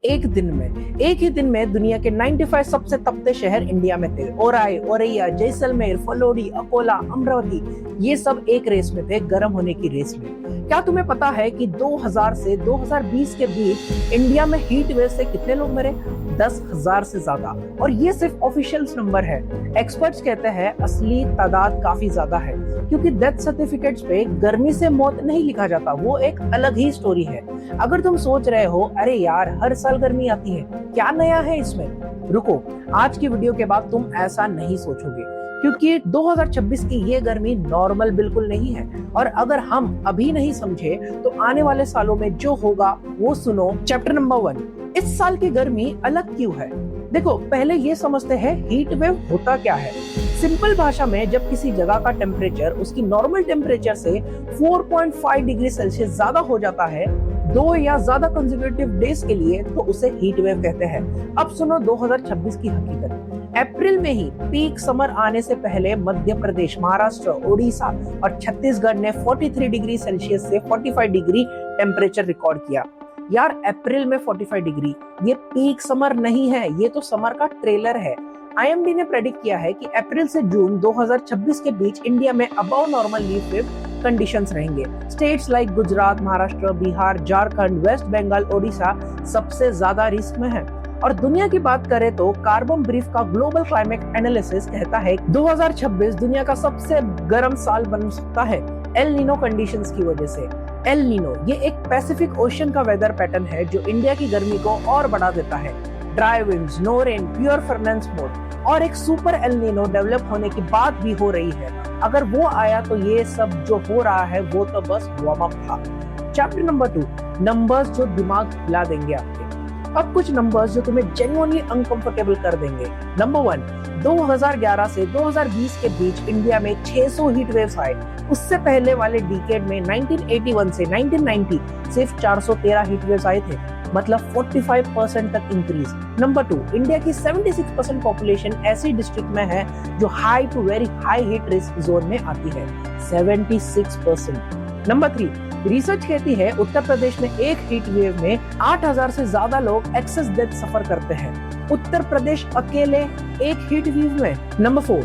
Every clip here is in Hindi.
एक ही दिन में दुनिया के 95 सबसे तपते शहर इंडिया में थे। ओराई, औरैया, जैसलमेर, फलोडी, अकोला, अमरावती, ये सब एक रेस में थे, गर्म होने की रेस में। क्या तुम्हें पता है कि 2000 से 2020 के बीच इंडिया में हीट वेव से कितने लोग मरे? 10,000 से ज्यादा। और ये सिर्फ ऑफिशियल नंबर है। एक्सपर्ट्स कहते हैं असली तादाद काफी ज्यादा है, क्योंकि डेथ सर्टिफिकेट्स पे गर्मी से मौत नहीं लिखा जाता, वो एक अलग ही स्टोरी है। अगर तुम सोच रहे हो अरे यार हर साल गर्मी आती है, क्या नया है इसमें, रुको, आज की वीडियो के बाद तुम ऐसा नहीं सोचोगे, क्योंकि 2026 की ये गर्मी नॉर्मल बिल्कुल नहीं है। और अगर हम अभी नहीं समझे तो आने वाले सालों में जो होगा वो सुनो। चैप्टर नंबर 1, इस साल की गर्मी अलग क्यों है? देखो, पहले ये समझते हैं हीट वेव होता क्या है। सिंपल भाषा में, जब किसी जगह का टेम्परेचर उसकी नॉर्मल टेम्परेचर से 4.5 डिग्री सेल्सियस ज्यादा हो जाता है 2 या ज्यादा कंसेक्यूटिव डेज के लिए, तो उसे हीट वेव कहते हैं। अब सुनो 2026 की हकीकत। अप्रैल में ही पीक समर आने से पहले मध्य प्रदेश, महाराष्ट्र, ओडिशा और छत्तीसगढ़ ने 43 डिग्री सेल्सियस से 45 डिग्री टेम्परेचर रिकॉर्ड किया। यार अप्रैल में 45 डिग्री, ये पीक समर नहीं है, ये तो समर का ट्रेलर है। आईएमडी ने प्रेडिक्ट किया है कि अप्रैल से जून 2026 के बीच इंडिया में above normal heat wave conditions रहेंगे। स्टेट्स लाइक गुजरात, महाराष्ट्र, बिहार, झारखंड, वेस्ट बंगाल, ओडिशा सबसे ज्यादा रिस्क में है। और दुनिया की बात करें तो कार्बन ब्रीफ का ग्लोबल क्लाइमेट एनालिसिस कहता है 2026 दुनिया का सबसे गर्म साल बन सकता है एल नीनो कंडीशंस की वजह से। एल नीनो ये एक पैसिफिक ओशन का वेदर पैटर्न है जो इंडिया की गर्मी को और बढ़ा देता है। Dry winds, no rain, pure furnace mode और एक सुपर एल नीनो डेवलप होने की बात भी हो रही है। अगर वो आया तो ये सब जो हो रहा है वो तो बस वार्म अप था। चैप्टर नंबर 2, नंबर्स जो दिमाग हिला देंगे आपके। अब कुछ नंबर्स जो तुम्हें जेन्युइनली अनकंफर्टेबल कर देंगे। नंबर 1, 2011 से 2020 के बीच इंडिया में 600 हीट वेव्स आए। उससे पहले वाले डिकेड में 1981 से 1990 सिर्फ 413 हीट वेव्स आए थे, मतलब 45% तक इंक्रीज। नंबर 2, इंडिया की 76% पॉपुलेशन ऐसी डिस्ट्रिक्ट में है जो high to very high heat risk zone में आती है, 76%। नंबर 3, रिसर्च कहती है उत्तर प्रदेश में एक हीट वेव में 8000 से ज्यादा लोग एक्सेस डेथ सफर करते हैं। उत्तर प्रदेश अकेले एक हीट वेव में। नंबर 4,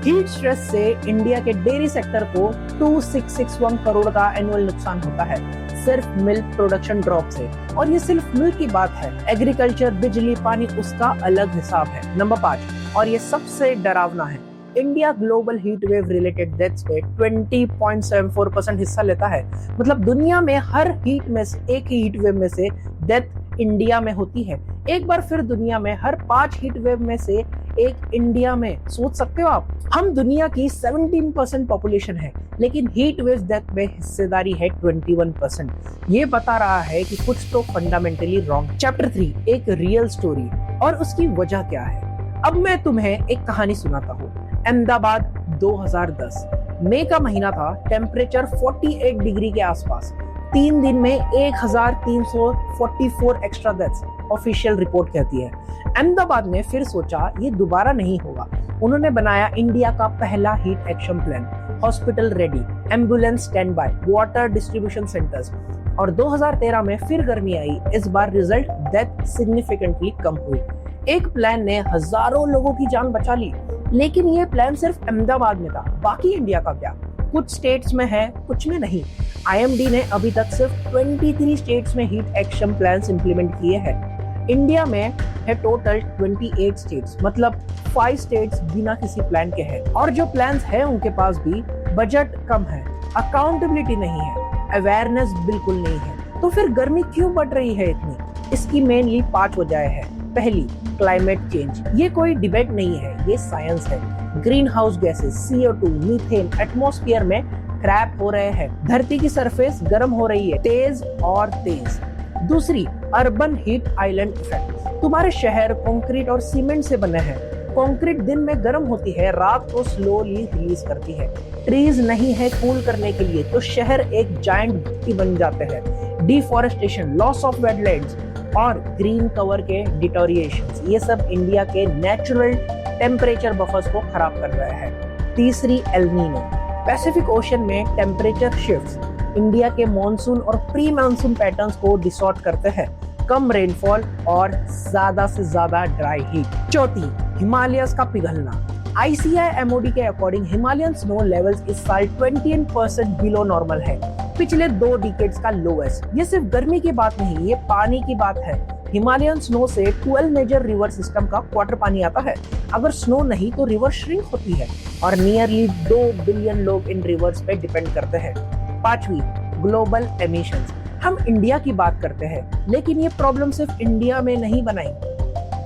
हीट स्ट्रेस से इंडिया के डेयरी सेक्टर को 2661 करोड़ का एनुअल नुकसान होता है, सिर्फ मिल्क प्रोडक्शन ड्रॉप से। और ये सिर्फ मिल्क की बात है, एग्रीकल्चर, बिजली, पानी, उसका अलग हिसाब है। नंबर 5, और ये सबसे डरावना है, India global heat wave related deaths में 20.74% हिस्सा लेता है। मतलब दुनिया में हर हीट में से एक ही हीट वेव में से डेथ इंडिया में होती है। एक बार फिर दुनिया में हर 5 हीट वेव में से एक इंडिया में। सोच सकते हो आप, हम दुनिया की 17% पॉपुलेशन है, लेकिन हीट वेव डेथ में हिस्सेदारी है 21%। ये बता रहा है कि कुछ तो फंडामेंटली रॉन्ग। चैप्टर 3, एक रियल स्टोरी और उसकी वजह क्या है। अब मैं तुम्हें एक कहानी सुनाता हूँ। अहमदाबाद 2010 मई का महीना था, टेम्परेचर 48 डिग्री के आसपास। 3 दिन में 1344 एक्स्ट्रा डेथ्स, ऑफिशियल रिपोर्ट कहती है। अहमदाबाद ने फिर सोचा ये दोबारा नहीं होगा। उन्होंने बनाया इंडिया का पहला heat action plan, hospital ready, ambulance stand by, water distribution centres. और 2013 में फिर गर्मी आई। इस बार रिजल्ट, डेथ सिग्निफिकेंटली कम हुई। एक प्लान ने हजारों लोगों की जान बचा ली, लेकिन ये प्लान सिर्फ अहमदाबाद में था। बाकी इंडिया का क्या? कुछ स्टेट्स में है, कुछ में नहीं। आईएमडी ने अभी तक सिर्फ 23 स्टेट्स में हीट एक्शन प्लान्स इंप्लीमेंट किए हैं। इंडिया में है टोटल 28 स्टेट्स, मतलब 5 स्टेट्स बिना किसी प्लान के हैं। और जो प्लान्स हैं उनके पास भी बजट कम है, अकाउंटेबिलिटी नहीं है, अवेयरनेस बिल्कुल नहीं है। तो फिर गर्मी क्यों बढ़ रही है इतनी? इसकी मेनली 5 वजह है। पहली, क्लाइमेट चेंज। ये कोई डिबेट नहीं है, ये साइंस है। Green house gases, CO2, methane atmosphere में ट्रैप हो रहे हैं। धरती की सरफेस गर्म हो रही है, तेज और तेज। दूसरी, अर्बन हीट आइलैंड इफेक्ट। तुम्हारे शहर कंक्रीट और सीमेंट से बने हैं। कंक्रीट दिन में गर्म होती है, रात को स्लोली रिलीज करती है। ट्रीज नहीं है कूल करने के लिए, तो शहर एक जायंट भट्टी बन जाते हैं। डिफॉरेस्टेशन, लॉस ऑफ वेटलैंड्स और ग्रीन कवर के डिटोरिएशन, ये सब इंडिया के नेचुरल टेम्परेचर बफर्स को खराब कर रहा है। तीसरी, एल नीनो। पैसिफिक ओशन में टेम्परेचर शिफ्ट्स इंडिया के मॉनसून और प्री मानसून पैटर्न्स को डिसऑर्ट करते हैं। कम रेनफॉल और ज्यादा से ज्यादा ड्राई हीट। चौथी, हिमालयस का पिघलना। ICI MOD के अकॉर्डिंग हिमालयन स्नो लेवल्स इस साल 28% बिलो नॉर्मल है, पिछले 2 डिकेड्स का लोएस्ट। ये सिर्फ गर्मी की बात नहीं, ये पानी की बात है। हिमालयन स्नो से 12 मेजर रिवर सिस्टम का क्वार्टर पानी आता है। अगर स्नो नहीं तो रिवर श्रिंक होती है और नियरली 2 बिलियन लोग इन रिवर्स पे डिपेंड करते हैं। पांचवी, ग्लोबल एमिशंस। हम इंडिया की बात करते हैं, लेकिन ये प्रॉब्लम सिर्फ इंडिया में नहीं बनाई।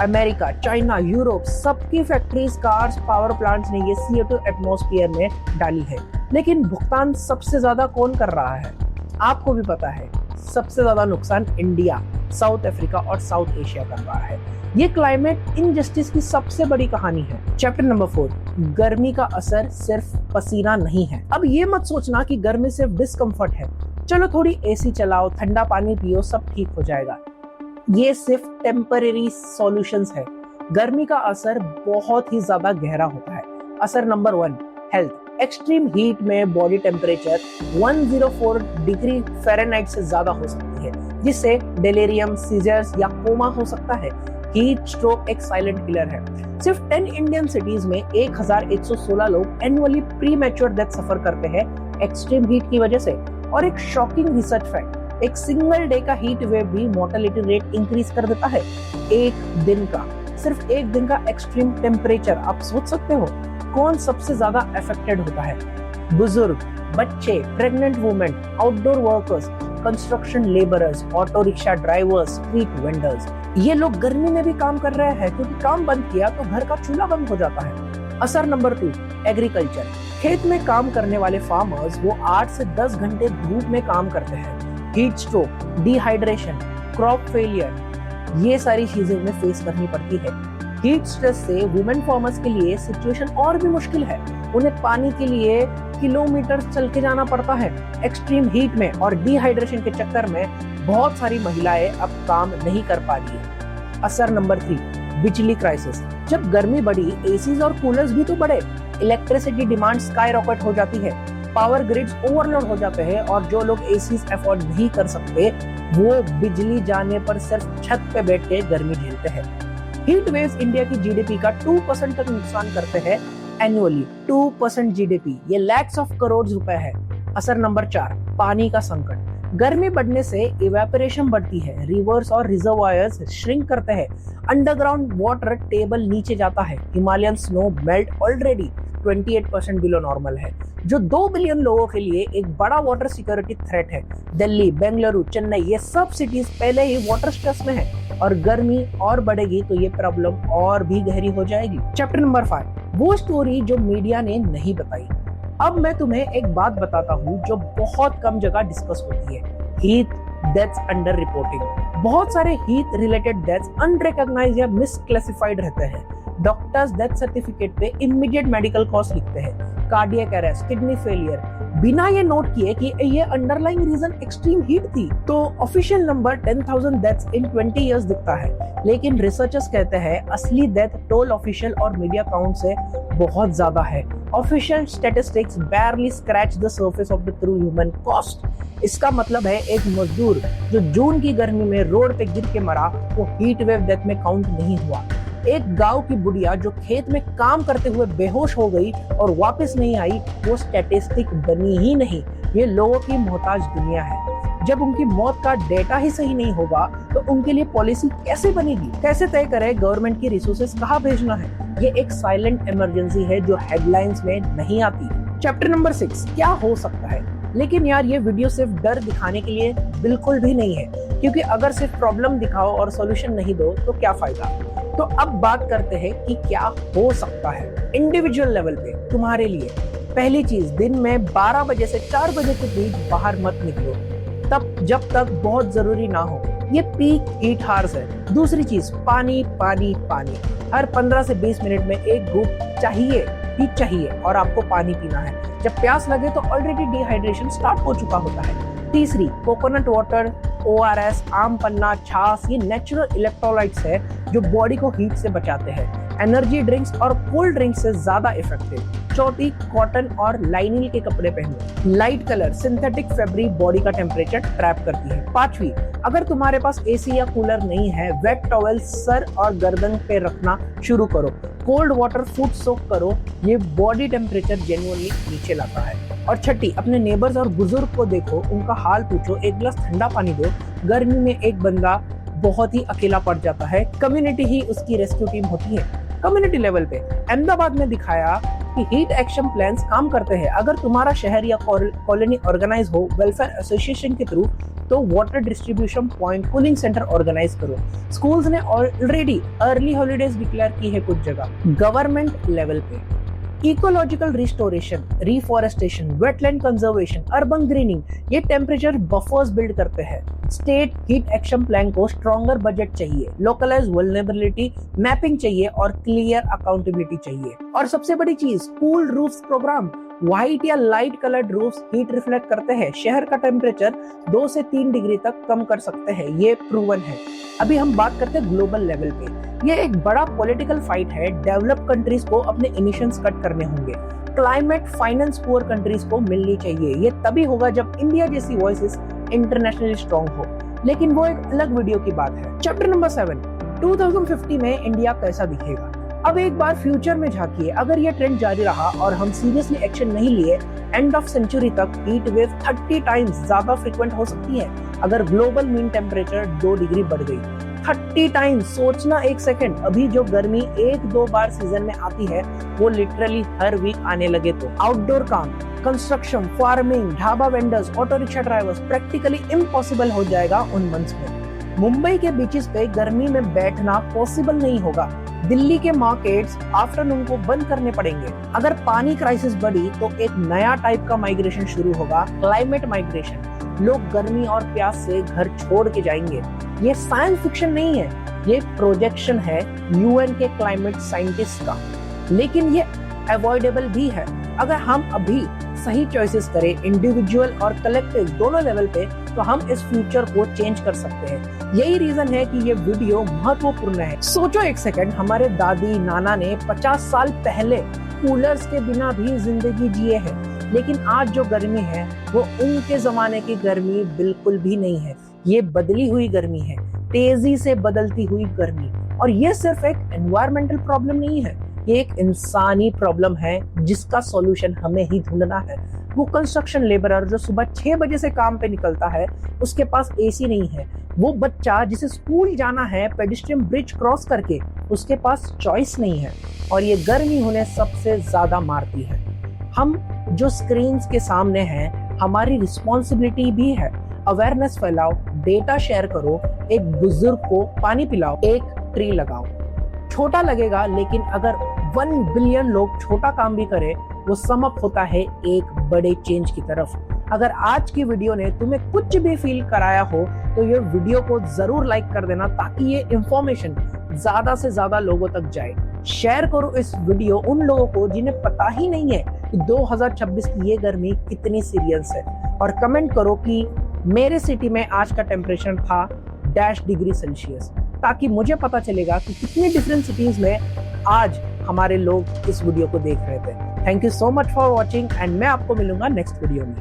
अमेरिका, चाइना, यूरोप, सबकी फैक्ट्रीज, कार्स, पावर प्लांट्स ने ये CO2 एटमॉस्फेयर में डाली है। लेकिन भुगतान सबसे ज्यादा कौन कर रहा है? आपको भी पता है, सबसे ज्यादा नुकसान इंडिया, साउथ अफ्रीका और साउथ एशिया कर रहा है। ये क्लाइमेट इनजस्टिस की सबसे बड़ी कहानी है। चैप्टर नंबर 4, गर्मी का असर सिर्फ पसीना नहीं है। अब ये मत सोचना कि गर्मी सिर्फ डिस्कम्फर्ट है, चलो थोड़ी AC चलाओ, ठंडा पानी पियो, सब ठीक हो जाएगा। ये सिर्फ टेम्परेरी सॉल्यूशंस है। गर्मी का असर बहुत ही ज्यादा गहरा होता है। असर नंबर 1, हेल्थ। एक्सट्रीम हीट में बॉडी टेम्परेचर 104 डिग्री फ़ारेनहाइट से ज्यादा हो सकती है, जिससे डेलेरियम, सीजर्स या कोमा हो सकता है। हीट स्ट्रोक एक साइलेंट किलर है। सिर्फ 10 इंडियन सिटीज में 1116 लोग एनुअली प्रीमैच्योर डेथ सफर करते हैं एक्सट्रीम हीट की वजह से। और एक शॉकिंग रिसर्च फैक्ट, एक सिंगल डे का हीट वेव भी मोर्टेलिटी रेट इंक्रीज कर देता है। एक दिन का, सिर्फ एक दिन का एक्सट्रीम टेम्परेचर, आप सोच सकते हो कौन सबसे ज्यादा अफेक्टेड होता है? बुजुर्ग, बच्चे, pregnant women, outdoor workers, construction labourers, auto rickshaw drivers, street vendors. ये लोग गर्मी में भी काम कर रहे हैं, क्योंकि काम बंद किया तो घर का चूल्हा बंद हो जाता है। असर नंबर 2, एग्रीकल्चर। खेत में काम करने वाले फार्मर्स वो 8 से 10 घंटे धूप में काम करते हैं। Heat stroke, dehydration, crop failure, ये सारी चीजें उन्हें फेस करनी पड़ती है। हीट स्ट्रेस से वुमेन फार्मर्स के लिए सिचुएशन और भी मुश्किल है। उन्हें पानी के लिए किलोमीटर चल के जाना पड़ता है एक्सट्रीम हीट में, और डिहाइड्रेशन के चक्कर में बहुत सारी महिलाएं अब काम नहीं कर पा रही है। असर नंबर 3, बिजली क्राइसिस। जब गर्मी बढ़ी, एसीज और कूलर्स भी तो बढ़े, इलेक्ट्रिसिटी डिमांड स्काई रॉकेट हो जाती है, पावर ग्रिड्स ओवरलोड हो जाते हैं, और जो लोग एसीज अफोर्ड नहीं कर सकते वो बिजली जाने पर सिर्फ छत पे बैठ के गर्मी झेलते हैं। हीट वेव्स इंडिया की GDP का 2% तक नुकसान करते हैं एनुअली। 2% GDP, ये लैक्स ऑफ करोड़ रुपए है। असर नंबर 4, पानी का संकट। गर्मी बढ़ने से इवेपोरेशन बढ़ती है, रिवर्स और रिजर्वायर्स श्रिंक करते हैं, अंडरग्राउंड वाटर टेबल नीचे जाता है। Himalayan snow melt already 28% below normal है, जो 2 बिलियन लोगों के लिए एक बड़ा वाटर सिक्योरिटी थ्रेट है। दिल्ली, बेंगलुरु, चेन्नई, ये सब सिटीज पहले ही वाटर स्ट्रेस में है, और गर्मी और बढ़ेगी तो ये प्रॉब्लम और भी गहरी हो जाएगी। चैप्टर नंबर 5, वो स्टोरी जो मीडिया ने नहीं बताई। अब मैं तुम्हें एक बात बताता हूँ जो बहुत कम जगह डिस्कस होती है, हीट डेथ्स अंडर रिपोर्टिंग। बहुत सारे हीट रिलेटेड डेथ्स अनरिकॉग्नाइज्ड या मिसक्लासिफाइड रहते हैं। डॉक्टर्स डेथ सर्टिफिकेट पे इमीडिएट मेडिकल कॉस्ट लिखते हैं, कार्डियक अरेस्ट, किडनी फेलियर, बिना ये नोट किए कि ये अंडरलाइंग रीजन एक्सट्रीम हीट थी। तो official number 10,000 deaths in 20 years दिखता है, लेकिन रिसर्चर्स कहते हैं असली डेथ टोल ऑफिशियल और मीडिया काउंट से बहुत ज्यादा है। Official statistics barely scratch the surface of the true human cost। इसका मतलब है एक मजदूर जो जून की गर्मी में रोड पे गिर के मरा, वो हीट वेव डेथ में काउंट नहीं हुआ। एक गांव की बुढ़िया जो खेत में काम करते हुए बेहोश हो गई और वापस नहीं आई, वो स्टैटिस्टिक बनी ही नहीं। ये लोगों की मोहताज दुनिया है। जब उनकी मौत का डेटा ही सही नहीं होगा तो उनके लिए पॉलिसी कैसे बनेगी? कैसे तय करें गवर्नमेंट की रिसोर्सेज कहाँ भेजना है? ये एक साइलेंट इमरजेंसी है जो हेडलाइंस में नहीं आती। चैप्टर नंबर 6, क्या हो सकता है? लेकिन यार ये वीडियो सिर्फ डर दिखाने के लिए बिल्कुल भी नहीं है, क्योंकि अगर सिर्फ प्रॉब्लम दिखाओ और सॉल्यूशन नहीं दो तो क्या फायदा। तो अब बात करते हैं कि क्या हो सकता है इंडिविजुअल लेवल पे तुम्हारे लिए। पहली चीज, दिन में 12 बजे से 4 बजे के बीच बाहर मत निकलो, तब जब तक बहुत जरूरी ना हो। ये पीक हीट हार्स है। दूसरी चीज, पानी पानी पानी। हर 15 से 20 मिनट में एक घूंट चाहिए ही चाहिए, और आपको पानी पीना है। जब प्यास लगे तो ऑलरेडी डिहाइड्रेशन स्टार्ट हो चुका होता है। तीसरी, कोकोनट वाटर ORS, आम पन्ना, छाछ ये नेचुरल इलेक्ट्रोलाइट्स है जो बॉडी को हीट से बचाते हैं। एनर्जी ड्रिंक्स और कोल्ड ड्रिंक्स से ज्यादा इफेक्टिव। चौथी, कॉटन और लाइनिल के कपड़े पहनो। Light colour synthetic fabric body का टेम्परेचर ट्रैप करती है। पांचवी, अगर तुम्हारे पास एसी या कूलर नहीं है, वेट टॉवेल सर और गर्दन पे रखना शुरू करो। कोल्ड वाटर फुट सोक करो, ये बॉडी टेम्परेचर जेन्युइनली नीचे लाता है। और छठी, अपने नेबर्स और बुजुर्ग को देखो, उनका हाल पूछो, एक गिलास ठंडा पानी दो। गर्मी में एक बंदा बहुत ही अकेला पड़ जाता है, कम्युनिटी ही उसकी रेस्क्यू टीम होती है। कम्युनिटी लेवल पे अहमदाबाद में दिखाया कि हीट एक्शन प्लान्स काम करते हैं। अगर तुम्हारा शहर या कॉलोनी ऑर्गेनाइज हो वेलफेयर एसोसिएशन के थ्रू, तो water distribution point, cooling centre organise करो। स्कूल्स ने ऑलरेडी अर्ली हॉलीडेज डिक्लेयर की है कुछ जगह। गवर्नमेंट लेवल पे ecological restoration, reforestation, wetland conservation, urban greening, ये टेम्परेचर बफर्स बिल्ड करते हैं। स्टेट हीट एक्शन प्लान को स्ट्रॉन्गर बजट चाहिए, लोकलाइज वल्नरेबिलिटी मैपिंग चाहिए और क्लियर अकाउंटेबिलिटी चाहिए। और सबसे बड़ी चीज, कूल रूफ्स प्रोग्राम। व्हाइट या light coloured roofs heat reflect करते हैं, शहर का टेम्परेचर 2 से 3 डिग्री तक कम कर सकते हैं, ये प्रूवन है। अभी हम बात करते हैं ग्लोबल लेवल पे। ये एक बड़ा पॉलिटिकल फाइट है। डेवलप कंट्रीज को अपने इमिशंस कट करने होंगे। क्लाइमेट फाइनेंस पुअर कंट्रीज को मिलनी चाहिए। ये तभी होगा जब इंडिया जैसी वॉइसेस इंटरनेशनली स्ट्रॉन्ग हो, लेकिन वो एक अलग वीडियो की बात है। चैप्टर नंबर 7, 2050 में इंडिया कैसा दिखेगा। अब एक बार फ्यूचर में झांकिए, अगर ये ट्रेंड जारी रहा और हम सीरियसली एक्शन नहीं लिए, एंड ऑफ सेंचुरी तक हीट वेव 30 टाइम्स ज्यादा फ्रीक्वेंट हो सकती है। अगर ग्लोबल मीन टेम्परेचर 2 डिग्री बढ़ गई, 30 टाइम्स, सोचना एक सेकंड। अभी जो गर्मी 1-2 बार सीजन में आती है, वो लिटरली हर वीक आने लगे तो आउटडोर काम, construction, farming, dhaba vendors, auto rickshaw drivers practically impossible हो जाएगा उन मंथ्स में। मुंबई के बीचेस पे गर्मी में बैठना पॉसिबल नहीं होगा। दिल्ली के मार्केट्स आफ्टरनून को बंद करने पड़ेंगे। अगर पानी क्राइसिस बढ़ी तो एक नया टाइप का माइग्रेशन शुरू होगा, क्लाइमेट माइग्रेशन। लोग गर्मी और प्यास से घर छोड़ के जाएंगे। ये साइंस फिक्शन नहीं है, ये प्रोजेक्शन है यूएन के क्लाइमेट साइंटिस्ट का। लेकिन ये अवॉइडेबल भी है अगर हम अभी सही चॉइसेस करें, इंडिविजुअल और कलेक्टिव दोनों लेवल पे, तो हम इस फ्यूचर को चेंज कर सकते हैं। यही रीजन है कि ये वीडियो महत्वपूर्ण है। सोचो एक सेकंड, हमारे दादी नाना ने 50 साल पहले कूलर्स के बिना भी जिंदगी जिए हैं, लेकिन आज जो गर्मी है वो उनके जमाने की गर्मी बिल्कुल भी नहीं है। ये बदली हुई गर्मी है, तेजी से बदलती हुई गर्मी। और ये सिर्फ एक एनवायरमेंटल प्रॉब्लम नहीं है, ये एक इंसानी प्रॉब्लम है जिसका सॉल्यूशन हमें ही ढूंढना है। वो कंस्ट्रक्शन लेबरर जो सुबह 6 बजे से काम पे निकलता है, उसके पास एसी नहीं है। वो बच्चा जिसे स्कूल जाना है पेडिस्ट्रियन ब्रिज क्रॉस करके, उसके पास चॉइस नहीं है। और ये गर्मी उन्हें सबसे ज्यादा मारती है। हम जो स्क्रीन्स के सामने हैं, हमारी रिस्पॉन्सिबिलिटी भी है। अवेयरनेस फैलाओ, डेटा शेयर करो, एक बुजुर्ग को पानी पिलाओ, एक ट्री लगाओ। छोटा लगेगा, लेकिन अगर 1 बिलियन लोग छोटा काम भी करें, वो सम अप होता है एक बड़े चेंज की तरफ। अगर आज की वीडियो ने तुम्हें कुछ भी फील कराया हो, तो ये वीडियो को जरूर लाइक कर देना, ताकि ये इंफॉर्मेशन ज्यादा से ज्यादा लोगों तक जाए। शेयर करो इस वीडियो उन लोगों को जिन्हें पता ही नहीं है कि 2026 की ये गर्मी कितनी सीरियस है। और कमेंट करो कि मेरे सिटी में आज का टेम्परेचर था -डिग्री, ताकि मुझे पता चलेगा कि कितनी डिफरेंट सिटीज में आज हमारे लोग इस वीडियो को देख रहे थे। Thank you so much for watching, and मैं आपको मिलूंगा नेक्स्ट वीडियो में।